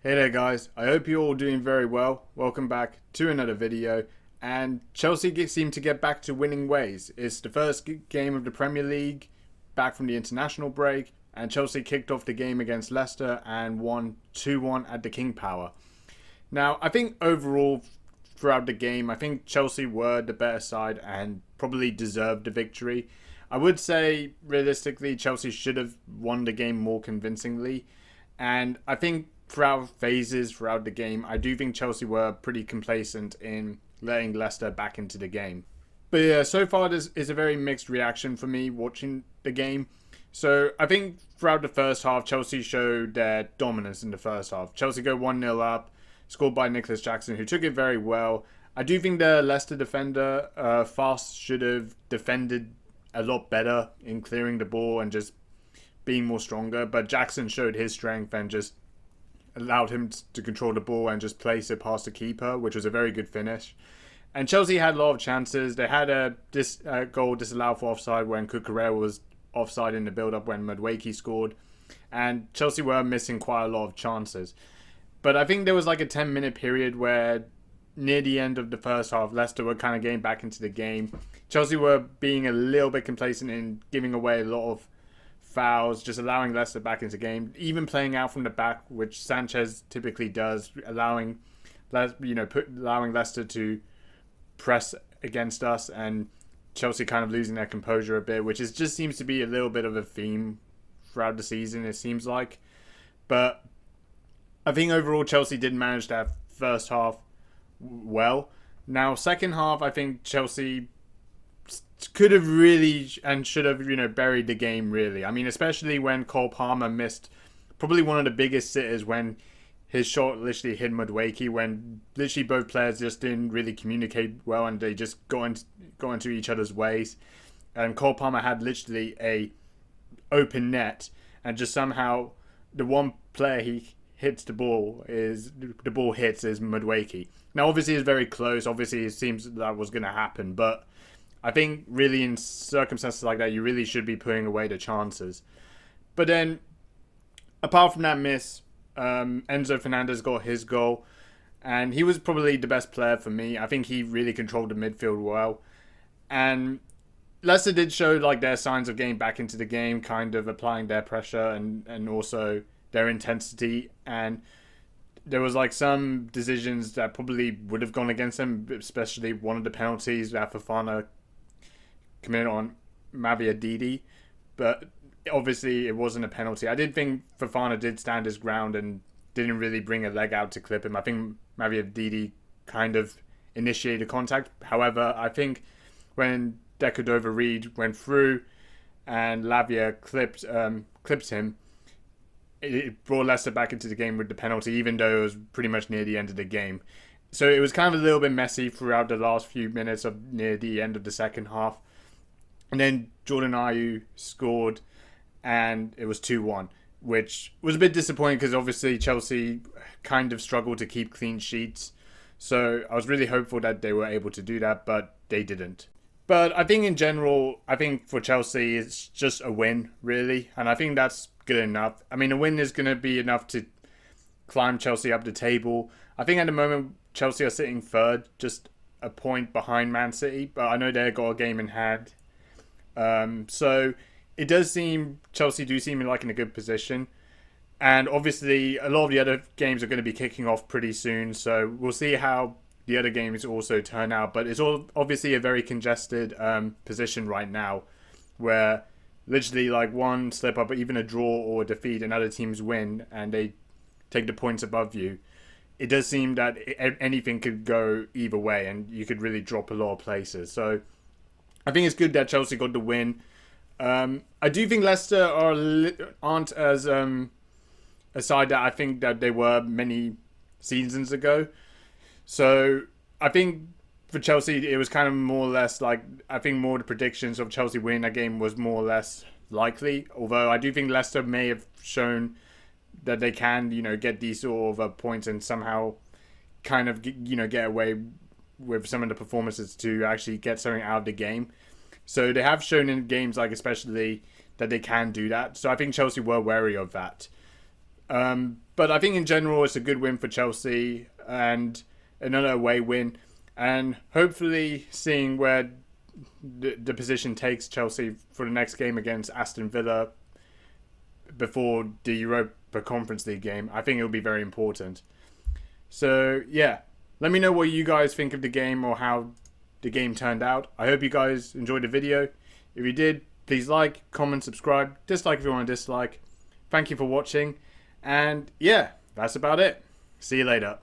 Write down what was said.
Hey there guys, I hope you're all doing very well. Welcome back to another video. And Chelsea seem to get back to winning ways. It's the first game of the Premier League back from the international break, and Chelsea kicked off the game against Leicester and won 2-1 at the King Power. Now, I think overall throughout the game, I think Chelsea were the better side and probably deserved the victory. I would say realistically Chelsea should have won the game more convincingly, and I think throughout phases throughout the game, I do think Chelsea were pretty complacent in letting Leicester back into the game. But yeah, so far this is a very mixed reaction for me watching the game. So I think throughout the first half, Chelsea showed their dominance in the first half. Chelsea go 1-0 up, scored by Nicholas Jackson, who took it very well. I do think the Leicester defender, Fast, should have defended a lot better in clearing the ball and just being more stronger. But Jackson showed his strength and just allowed him to control the ball and just place it past the keeper, which was a very good finish. And Chelsea had a lot of chances. They had a goal disallowed for offside when Cucurella was offside in the build-up when Madueke scored. And Chelsea were missing quite a lot of chances. But I think there was like a 10-minute period where near the end of the first half, Leicester were kind of getting back into the game. Chelsea were being a little bit complacent in giving away a lot of fouls, just allowing Leicester back into the game, even playing out from the back, which Sanchez typically does, allowing Leicester to press against us, and Chelsea kind of losing their composure a bit, which just seems to be a little bit of a theme throughout the season, it seems like. But I think overall Chelsea did manage that first half well. Now, second half, I think Chelsea could have really and should have, buried the game, really. I mean, especially when Cole Palmer missed probably one of the biggest sitters when his shot literally hit Madueke, when literally both players just didn't really communicate well and they just got into each other's ways. And Cole Palmer had literally a open net, and just somehow the one player he hits the ball is Madueke. Now, obviously, it's very close. Obviously, it seems that was going to happen, but I think really in circumstances like that, you really should be putting away the chances. But then, apart from that miss, Enzo Fernandez got his goal, and he was probably the best player for me. I think he really controlled the midfield well. And Leicester did show like their signs of getting back into the game, kind of applying their pressure and also their intensity. And there was like some decisions that probably would have gone against them, especially one of the penalties that Fofana committed on Mavia Didi, but obviously it wasn't a penalty. I did think Fofana did stand his ground and didn't really bring a leg out to clip him. I think Mavia Didi kind of initiated contact. However, I think when Decordova-Reid went through and Lavia clipped him, it brought Leicester back into the game with the penalty, even though it was pretty much near the end of the game. So it was kind of a little bit messy throughout the last few minutes of near the end of the second half. And then Jordan Ayew scored, and it was 2-1, which was a bit disappointing because obviously Chelsea kind of struggled to keep clean sheets. So I was really hopeful that they were able to do that, but they didn't. But I think in general, I think for Chelsea, it's just a win, really. And I think that's good enough. I mean, a win is going to be enough to climb Chelsea up the table. I think at the moment, Chelsea are sitting third, just a point behind Man City. But I know they've got a game in hand. So it does seem, Chelsea do seem like in a good position. And obviously, a lot of the other games are going to be kicking off pretty soon. So we'll see how the other games also turn out. But it's all obviously a very congested position right now, where literally like one slip up, even a draw or a defeat, and other teams win and they take the points above you. It does seem that anything could go either way, and you could really drop a lot of places. So I think it's good that Chelsea got the win. I do think Leicester aren't as a side that I think that they were many seasons ago. So I think for Chelsea, it was kind of more or less like, I think more the predictions of Chelsea winning that game was more or less likely. Although I do think Leicester may have shown that they can, get these sort of points and somehow kind of, get away with some of the performances to actually get something out of the game. So they have shown in games like especially that they can do that. So I think Chelsea were wary of that. But I think in general it's a good win for Chelsea and another away win. And hopefully seeing where the position takes Chelsea for the next game against Aston Villa before the Europa Conference League game, I think it'll be very important. So yeah, let me know what you guys think of the game or how the game turned out. I hope you guys enjoyed the video. If you did, please like, comment, subscribe, dislike if you want to dislike. Thank you for watching, and yeah, that's about it. See you later.